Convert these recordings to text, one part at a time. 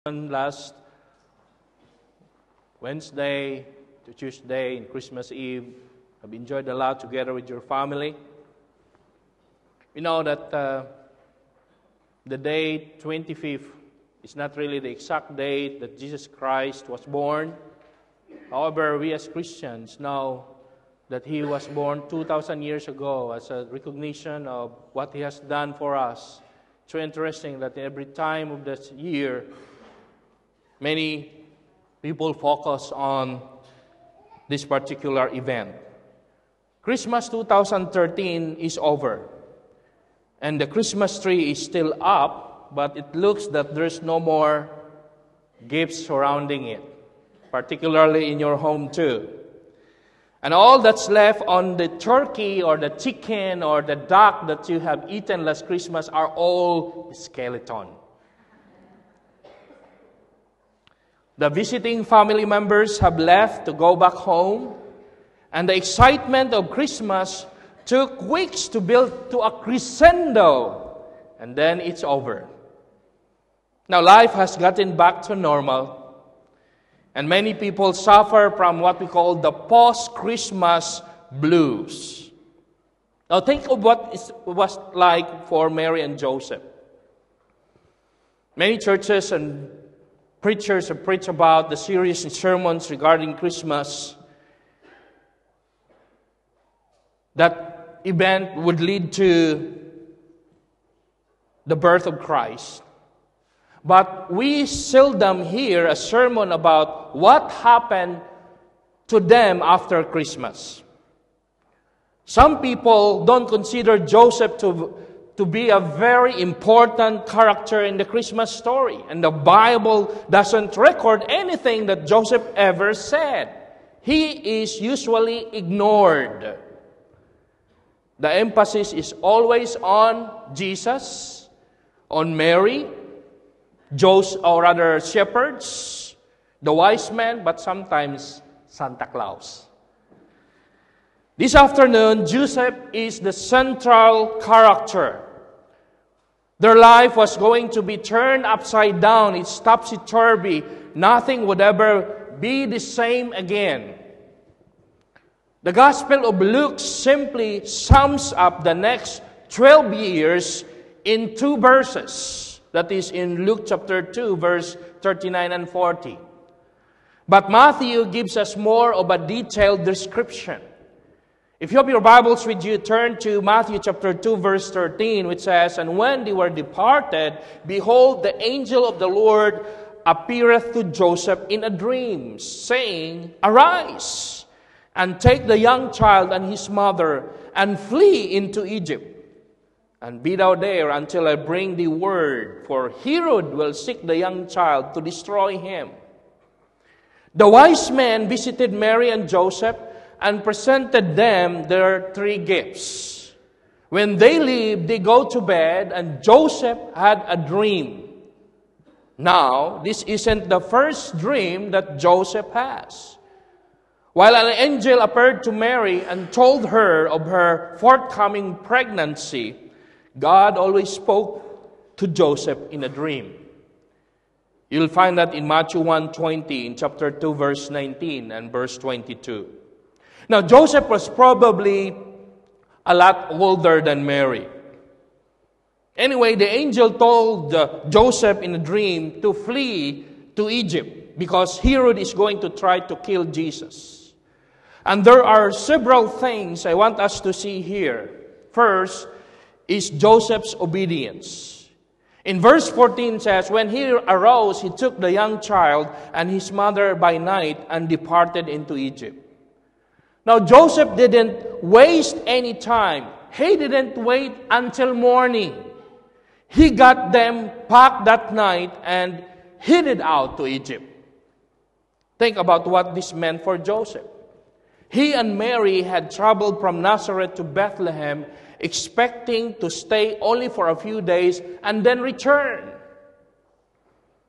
Last Wednesday to Tuesday and Christmas Eve, I've enjoyed a lot together with your family. You know that the day 25th is not really the exact date that Jesus Christ was born. However, we as Christians know that He was born 2,000 years ago as a recognition of what He has done for us. It's so interesting that every time of this year, many people focus on this particular event. Christmas 2013 is over, and the Christmas tree is still up, but it looks that there's no more gifts surrounding it, particularly in your home too. And all that's left on the turkey or the chicken or the duck that you have eaten last Christmas are all skeleton. The visiting family members have left to go back home, and the excitement of Christmas took weeks to build to a crescendo, and then it's over. Now life has gotten back to normal, and many people suffer from what we call the post-Christmas blues. Now think of what it was like for Mary and Joseph. Many churches and preachers have preached about the series and sermons regarding Christmas. That event would lead to the birth of Christ. But we seldom hear a sermon about what happened to them after Christmas. Some people don't consider Joseph to be a very important character in the Christmas story. And the Bible doesn't record anything that Joseph ever said. He is usually ignored. The emphasis is always on Jesus, on Mary, shepherds, the wise men, but sometimes Santa Claus. This afternoon, Joseph is the central character. Their life was going to be turned upside down. It's topsy-turvy. Nothing would ever be the same again. The Gospel of Luke simply sums up the next 12 years in 2 verses. That is in Luke chapter 2, verse 39 and 40. But Matthew gives us more of a detailed description. If you have your Bibles with you, turn to Matthew chapter 2, verse 13, which says, "And when they were departed, behold, the angel of the Lord appeareth to Joseph in a dream, saying, Arise, and take the young child and his mother, and flee into Egypt. And be thou there until I bring thee word, for Herod will seek the young child to destroy him." The wise men visited Mary and Joseph and presented them their 3 gifts. When they leave, they go to bed, and Joseph had a dream. Now, this isn't the first dream that Joseph has. While an angel appeared to Mary and told her of her forthcoming pregnancy, God always spoke to Joseph in a dream. You'll find that in Matthew 1:20, in chapter 2, verse 19 and verse 22. Now, Joseph was probably a lot older than Mary. Anyway, the angel told Joseph in a dream to flee to Egypt because Herod is going to try to kill Jesus. And there are several things I want us to see here. First is Joseph's obedience. In verse 14 says, "When he arose, he took the young child and his mother by night and departed into Egypt." Now, Joseph didn't waste any time. He didn't wait until morning. He got them packed that night and headed out to Egypt. Think about what this meant for Joseph. He and Mary had traveled from Nazareth to Bethlehem, expecting to stay only for a few days and then return.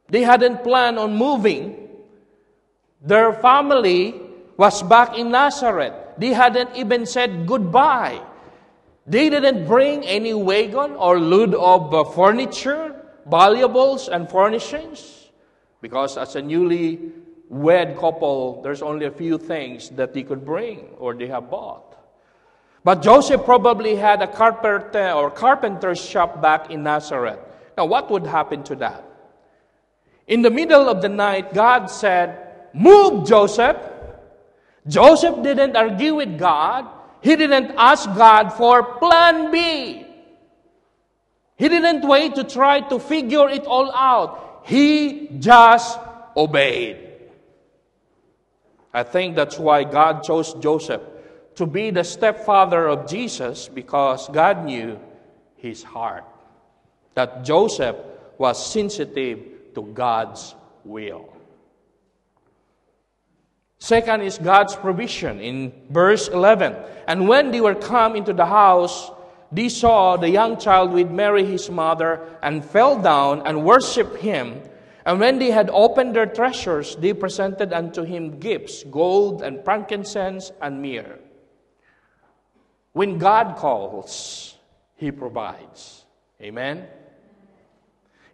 They hadn't planned on moving. Their family was back in Nazareth. They hadn't even said goodbye. They didn't bring any wagon or load of furniture, valuables, and furnishings. Because as a newly wed couple, there's only a few things that they could bring or they have bought. But Joseph probably had a carpenter's shop back in Nazareth. Now, what would happen to that? In the middle of the night, God said, "Move, Joseph." Joseph didn't argue with God. He didn't ask God for plan B. He didn't wait to try to figure it all out. He just obeyed. I think that's why God chose Joseph to be the stepfather of Jesus, because God knew his heart. That Joseph was sensitive to God's will. Second is God's provision in verse 11. And when they were come into the house, they saw the young child with Mary his mother, and fell down and worshipped him. And when they had opened their treasures, they presented unto him gifts, gold and frankincense and myrrh. When God calls, he provides. Amen?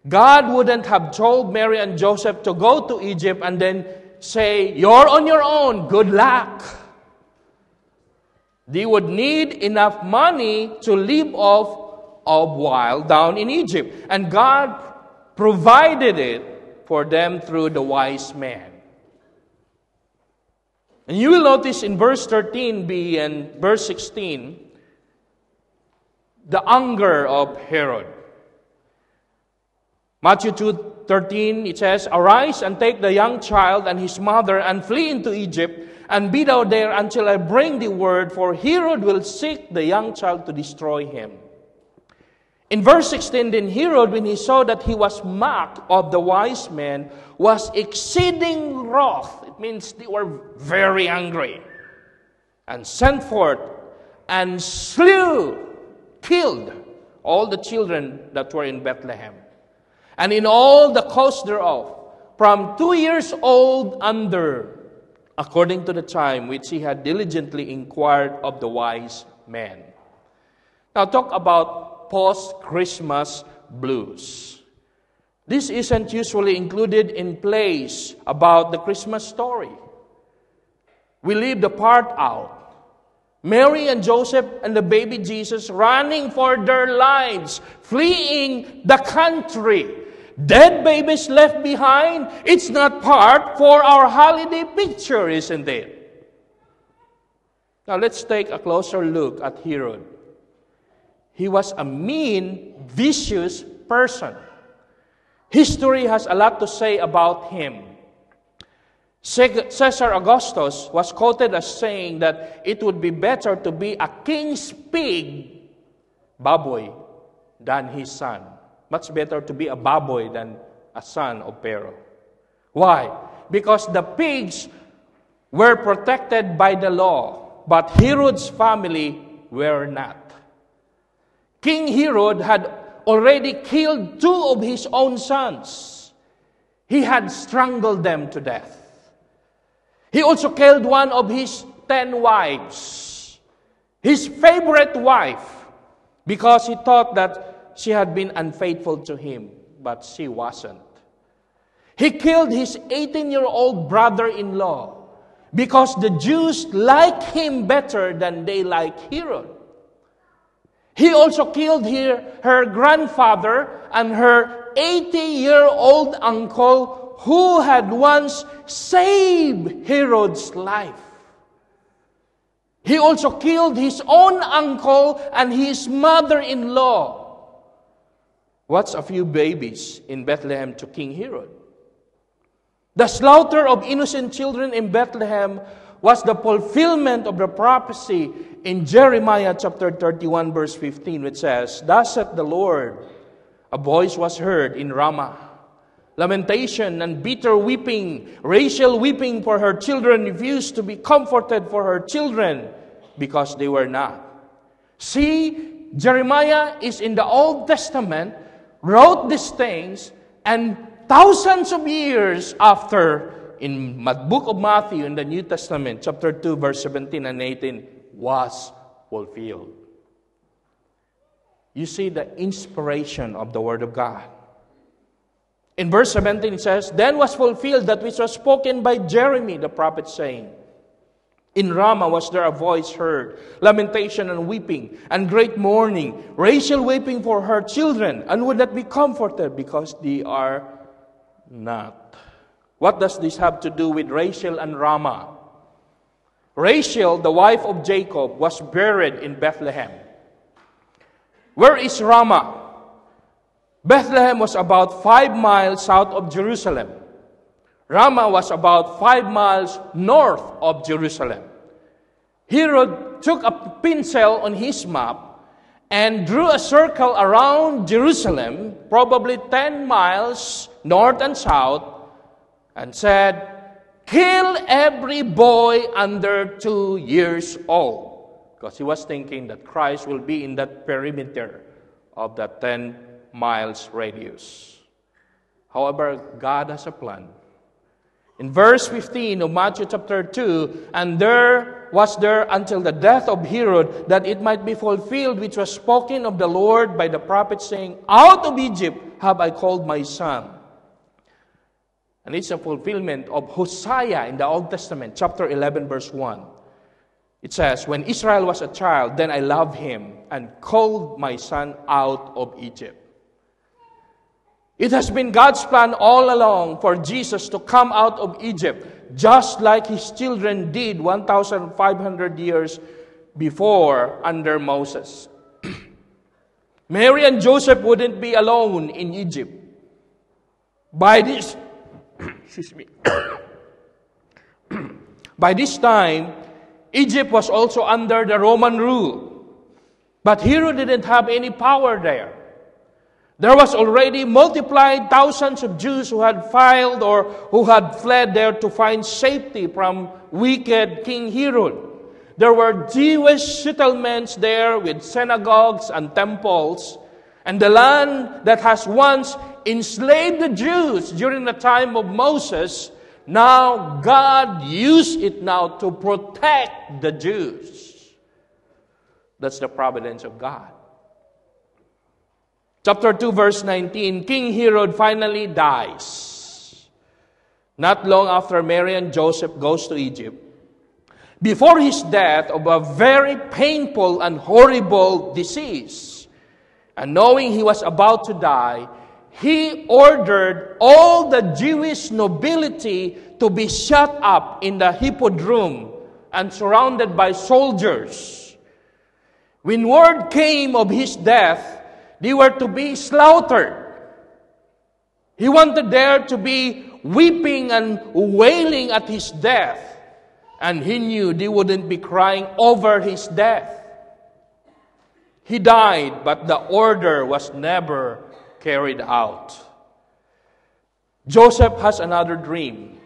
God wouldn't have told Mary and Joseph to go to Egypt and then say, "You're on your own, good luck." They would need enough money to live off of while down in Egypt. And God provided it for them through the wise man. And you will notice in verse 13b and verse 16, the anger of Herod. Matthew 2:13, it says, "Arise and take the young child and his mother and flee into Egypt, and be thou there until I bring thee word, for Herod will seek the young child to destroy him." In verse 16, then Herod, when he saw that he was mocked of the wise men, was exceeding wroth. It means they were very angry. And sent forth and killed all the children that were in Bethlehem, and in all the coast thereof, from 2 years old under, according to the time which he had diligently inquired of the wise men. Now talk about post-Christmas blues. This isn't usually included in plays about the Christmas story. We leave the part out. Mary and Joseph and the baby Jesus running for their lives, fleeing the country. Dead babies left behind. It's not part for our holiday picture, isn't it? Now let's take a closer look at Herod. He was a mean, vicious person. History has a lot to say about him. Caesar Augustus was quoted as saying that it would be better to be a king's pig, baboy, than his son. Much better to be a baboy than a son of Pharaoh. Why? Because the pigs were protected by the law, but Herod's family were not. King Herod had already killed 2 of his own sons. He had strangled them to death. He also killed one of his 10 wives, his favorite wife, because he thought that she had been unfaithful to him, but she wasn't. He killed his 18-year-old brother-in-law because the Jews liked him better than they liked Herod. He also killed her grandfather and her 80-year-old uncle who had once saved Herod's life. He also killed his own uncle and his mother-in-law. What's a few babies in Bethlehem to King Herod? The slaughter of innocent children in Bethlehem was the fulfillment of the prophecy in Jeremiah chapter 31 verse 15, which says, "Thus saith the Lord, a voice was heard in Ramah, lamentation and bitter weeping, Rachel weeping for her children, refused to be comforted for her children because they were not." See, Jeremiah is in the Old Testament, wrote these things, and thousands of years after, in the book of Matthew in the New Testament, chapter 2, verse 17 and 18, was fulfilled. You see the inspiration of the Word of God. In verse 17 it says, Then was fulfilled that which was spoken by Jeremy the prophet, saying, In Ramah was there a voice heard, lamentation and weeping, and great mourning, Rachel weeping for her children, and would not be comforted, because they are not. What does this have to do with Rachel and Ramah? Rachel, the wife of Jacob, was buried in Bethlehem. Where is Ramah? Bethlehem was about 5 miles south of Jerusalem. Ramah was about 5 miles north of Jerusalem. Herod took a pencil on his map and drew a circle around Jerusalem, probably 10 miles north and south, and said, Kill every boy under 2 years old. Because he was thinking that Christ will be in that perimeter of that 10 miles radius. However, God has a plan. In verse 15 of Matthew chapter 2, And there was there until the death of Herod, that it might be fulfilled which was spoken of the Lord by the prophet, saying, Out of Egypt have I called my son. And it's a fulfillment of Hosea in the Old Testament, chapter 11, verse 1. It says, When Israel was a child, then I loved him and called my son out of Egypt. It has been God's plan all along for Jesus to come out of Egypt, just like his children did 1,500 years before under Moses. Mary and Joseph wouldn't be alone in Egypt. By this By this time, Egypt was also under the Roman rule. But Herod didn't have any power there. There was already multiplied thousands of Jews who had filed or who had fled there to find safety from wicked King Herod. There were Jewish settlements there with synagogues and temples. And the land that has once enslaved the Jews during the time of Moses, now God used it now to protect the Jews. That's the providence of God. Chapter 2, verse 19, King Herod finally dies. Not long after Mary and Joseph goes to Egypt. Before his death of a very painful and horrible disease, and knowing he was about to die, he ordered all the Jewish nobility to be shut up in the hippodrome and surrounded by soldiers. When word came of his death, they were to be slaughtered. He wanted there to be weeping and wailing at his death. And he knew they wouldn't be crying over his death. He died, but the order was never carried out. Joseph has another dream.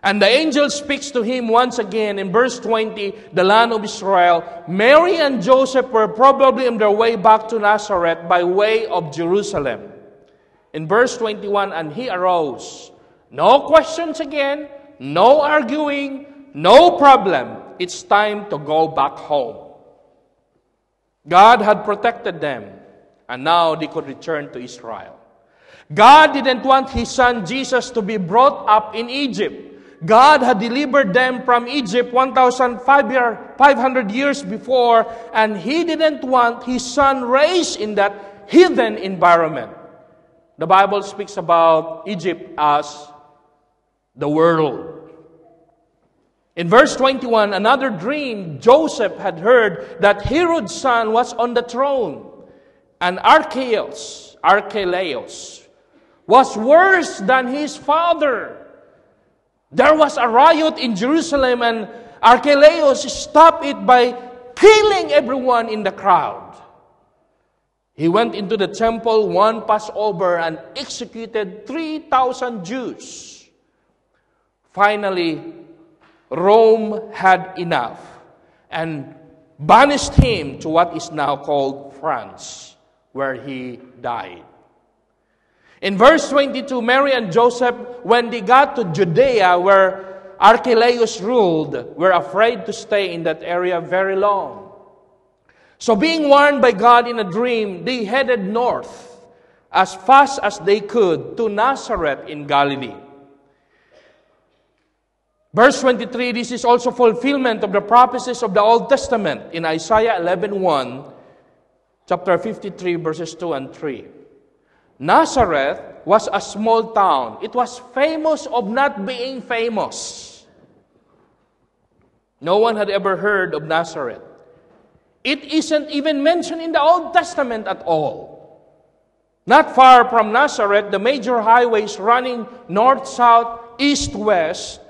And the angel speaks to him once again in verse 20, the land of Israel. Mary and Joseph were probably on their way back to Nazareth by way of Jerusalem. In verse 21, and he arose. No questions again, no arguing, no problem. It's time to go back home. God had protected them, and now they could return to Israel. God didn't want his son Jesus to be brought up in Egypt. God had delivered them from Egypt 1,500 years before, and he didn't want his son raised in that heathen environment. The Bible speaks about Egypt as the world. In verse 21, another dream, Joseph had heard that Herod's son was on the throne, and Archelaus was worse than his father. There was a riot in Jerusalem, and Archelaus stopped it by killing everyone in the crowd. He went into the temple one Passover and executed 3,000 Jews. Finally, Rome had enough and banished him to what is now called France, where he died. In verse 22, Mary and Joseph, when they got to Judea, where Archelaus ruled, were afraid to stay in that area very long. So being warned by God in a dream, they headed north as fast as they could to Nazareth in Galilee. Verse 23, this is also fulfillment of the prophecies of the Old Testament in Isaiah 11:1, chapter 53, verses 2 and 3. Nazareth was a small town. It was famous of not being famous. No one had ever heard of Nazareth. It isn't even mentioned in the Old Testament at all. Not far from Nazareth, the major highways running north-south, east-west,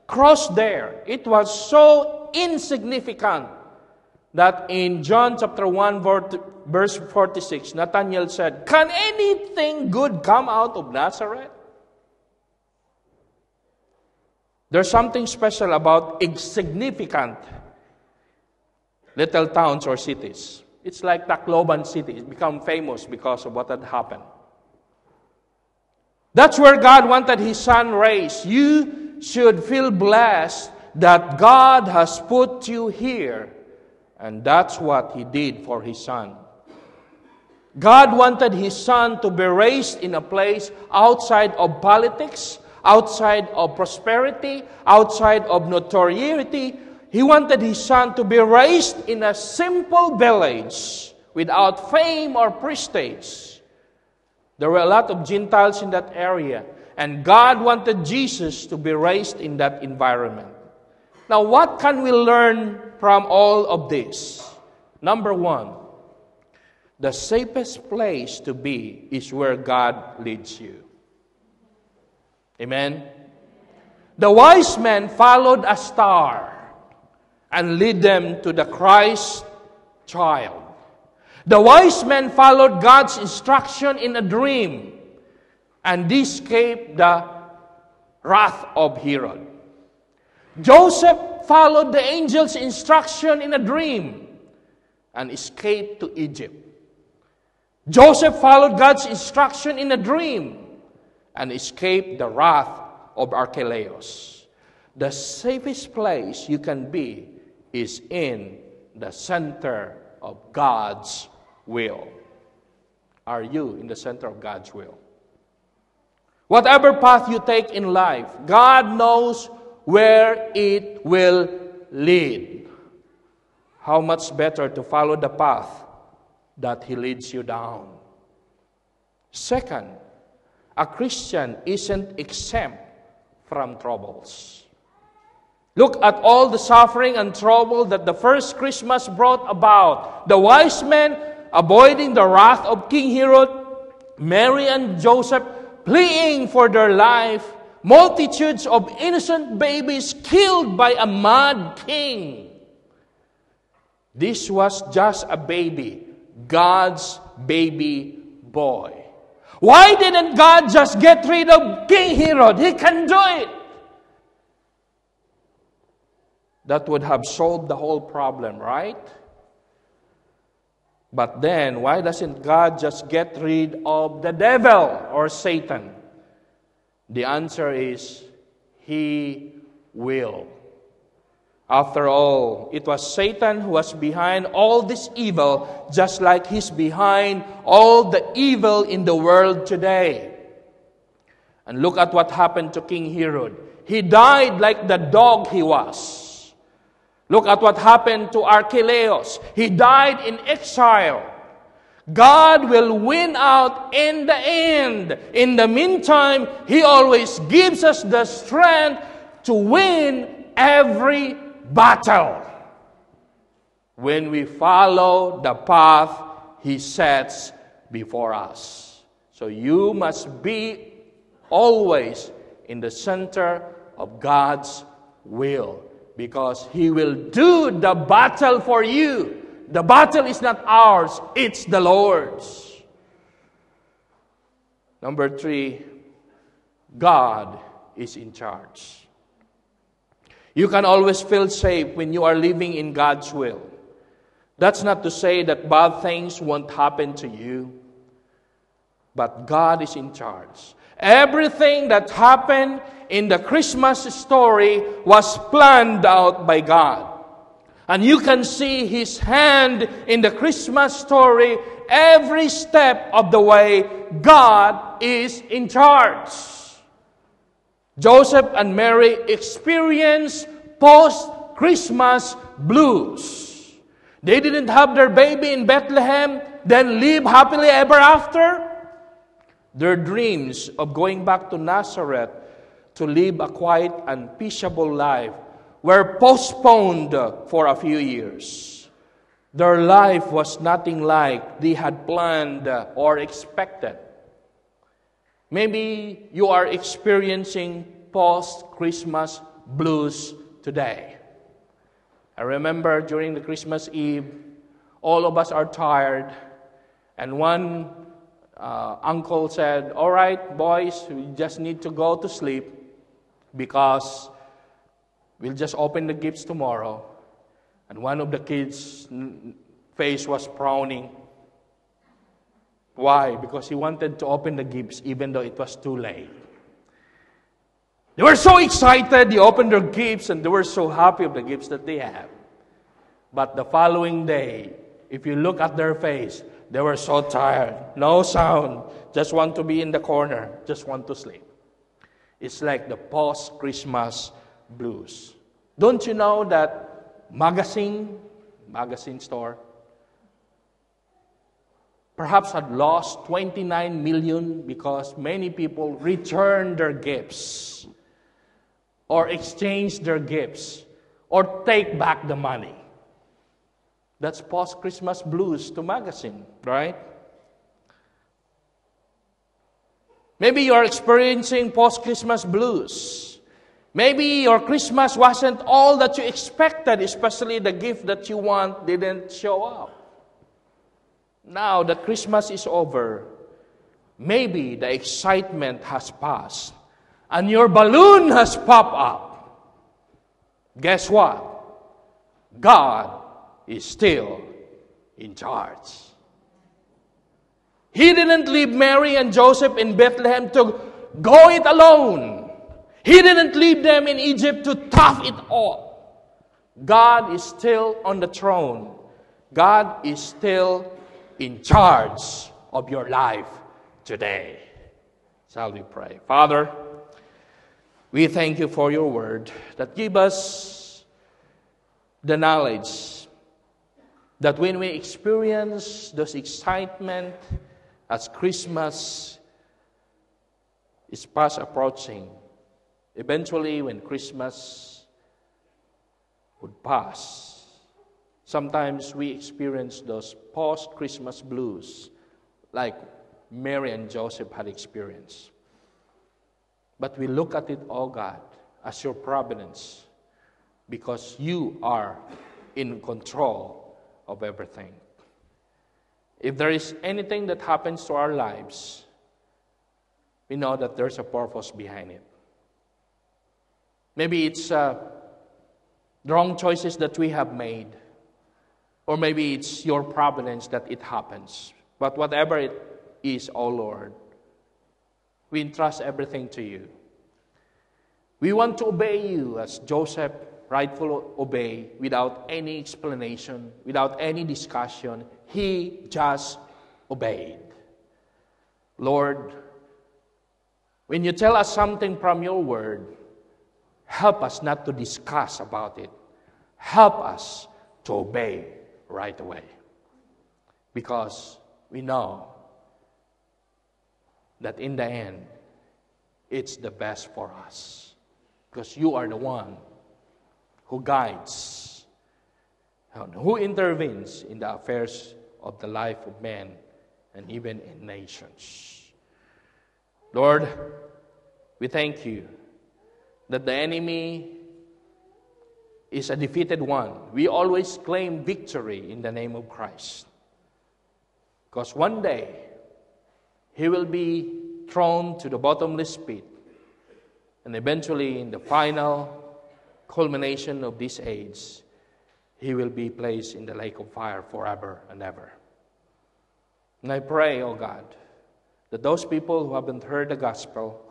crossed there. It was so insignificant that in John chapter 1, verse 46, Nathanael said, "Can anything good come out of Nazareth?" There's something special about insignificant little towns or cities. It's like Tacloban City. It became famous because of what had happened. That's where God wanted His Son raised. You should feel blessed that God has put you here. And that's what He did for His Son. God wanted His Son to be raised in a place outside of politics, outside of prosperity, outside of notoriety. He wanted His Son to be raised in a simple village without fame or prestige. There were a lot of Gentiles in that area, and God wanted Jesus to be raised in that environment. Now, what can we learn from all of this? Number one, the safest place to be is where God leads you. Amen? The wise men followed a star and led them to the Christ child. The wise men followed God's instruction in a dream and escaped the wrath of Herod. Joseph followed the angel's instruction in a dream and escaped to Egypt. Joseph followed God's instruction in a dream and escaped the wrath of Archelaus. The safest place you can be is in the center of God's will. Are you in the center of God's will? Whatever path you take in life, God knows where it will lead. How much better to follow the path that He leads you down. Second, a Christian isn't exempt from troubles. Look at all the suffering and trouble that the first Christmas brought about. The wise men avoiding the wrath of King Herod, Mary and Joseph pleading for their life, multitudes of innocent babies killed by a mad king. This was just a baby, God's baby boy. Why didn't God just get rid of King Herod? He can do it. That would have solved the whole problem, right? But then, why doesn't God just get rid of the devil or Satan? The answer is, He will. After all, it was Satan who was behind all this evil, just like he's behind all the evil in the world today. And look at what happened to King Herod. He died like the dog he was. Look at what happened to Archelaus. He died in exile. God will win out in the end. In the meantime, He always gives us the strength to win every battle when we follow the path He sets before us. So you must be always in the center of God's will, because He will do the battle for you. The battle is not ours, it's the Lord's. Number 3, God is in charge. You can always feel safe when you are living in God's will. That's not to say that bad things won't happen to you, but God is in charge. Everything that happened in the Christmas story was planned out by God. And you can see His hand in the Christmas story every step of the way. God is in charge. Joseph and Mary experienced post-Christmas blues. They didn't have their baby in Bethlehem, then live happily ever after. Their dreams of going back to Nazareth to live a quiet and peaceable life were postponed for a few years. Their life was nothing like they had planned or expected. Maybe you are experiencing post-Christmas blues today. I remember during the Christmas Eve, all of us are tired, and one uncle said, "All right, boys, we just need to go to sleep because we'll just open the gifts tomorrow." And one of the kids' face was frowning. Why? Because he wanted to open the gifts even though it was too late. They were so excited, they opened their gifts, and they were so happy of the gifts that they have. But the following day, if you look at their face, they were so tired. No sound. Just want to be in the corner. Just want to sleep. It's like the post-Christmas blues. Don't you know that magazine store, perhaps had lost 29 million because many people returned their gifts or exchanged their gifts or take back the money. That's post-Christmas blues to magazine, right? Maybe you are experiencing post-Christmas blues. Maybe your Christmas wasn't all that you expected, especially the gift that you want didn't show up. Now that Christmas is over, maybe the excitement has passed and your balloon has popped up. Guess what? God is still in charge. He didn't leave Mary and Joseph in Bethlehem to go it alone. He didn't leave them in Egypt to tough it all. God is still on the throne. God is still in charge of your life today. Shall we pray? Father, we thank you for your word that give us the knowledge that when we experience those excitement as Christmas is fast approaching, eventually when Christmas would pass, sometimes we experience those post-Christmas blues like Mary and Joseph had experienced. But we look at it, oh God, as your providence because you are in control of everything. If there is anything that happens to our lives, we know that there's a purpose behind it. Maybe it's the wrong choices that we have made, or maybe it's your providence that it happens. But whatever it is, oh Lord, we entrust everything to you. We want to obey you as Joseph rightfully obeyed without any explanation, without any discussion. He just obeyed. Lord, when you tell us something from your word, help us not to discuss about it. Help us to obey right away. Because we know that in the end, it's the best for us. Because you are the one who guides, who intervenes in the affairs of the life of man and even in nations. Lord, we thank you that the enemy is a defeated one. We always claim victory in the name of Christ. Because one day, he will be thrown to the bottomless pit. And eventually, in the final culmination of this age, he will be placed in the lake of fire forever and ever. And I pray, oh God, that those people who haven't heard the gospel,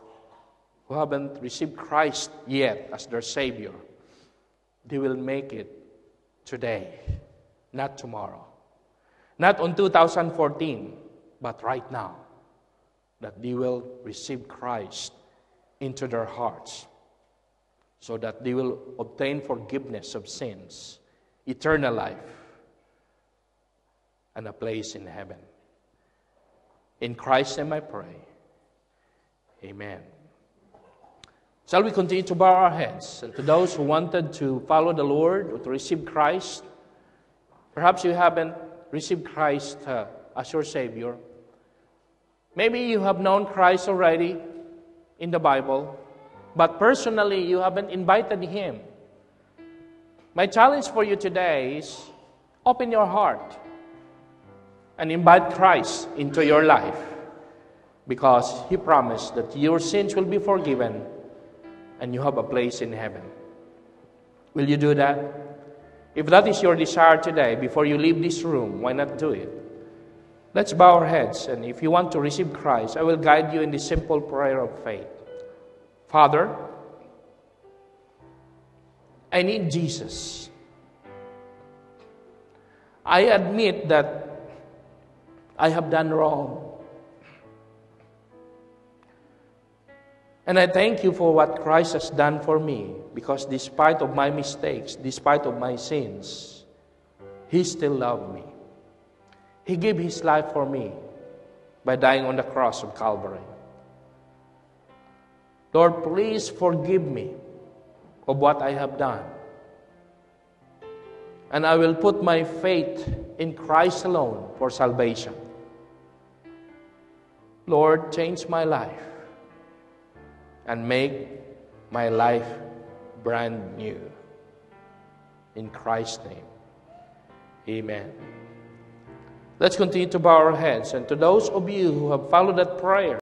who haven't received Christ yet as their Savior, they will make it today, not tomorrow. Not on 2014, but right now. that they will receive Christ into their hearts, so that they will obtain forgiveness of sins, eternal life, and a place in heaven. In Christ's name I pray. Amen. Shall we continue to bow our heads? And to those who wanted to follow the Lord or to receive Christ, perhaps you haven't received Christ as your Savior. Maybe you have known Christ already in the Bible, but personally you haven't invited Him. My challenge for you today is open your heart and invite Christ into your life, because He promised that your sins will be forgiven and you have a place in heaven. Will you do that? If that is your desire today, before you leave this room, why not do it? Let's bow our heads, and if you want to receive Christ, I will guide you in this simple prayer of faith. Father, I need Jesus. I admit that I have done wrong. And I thank you for what Christ has done for me, because despite of my mistakes, despite of my sins, He still loved me. He gave His life for me by dying on the cross of Calvary. Lord, please forgive me of what I have done. And I will put my faith in Christ alone for salvation. Lord, change my life and make my life brand new. In Christ's name, amen. Let's continue to bow our heads. And to those of you who have followed that prayer,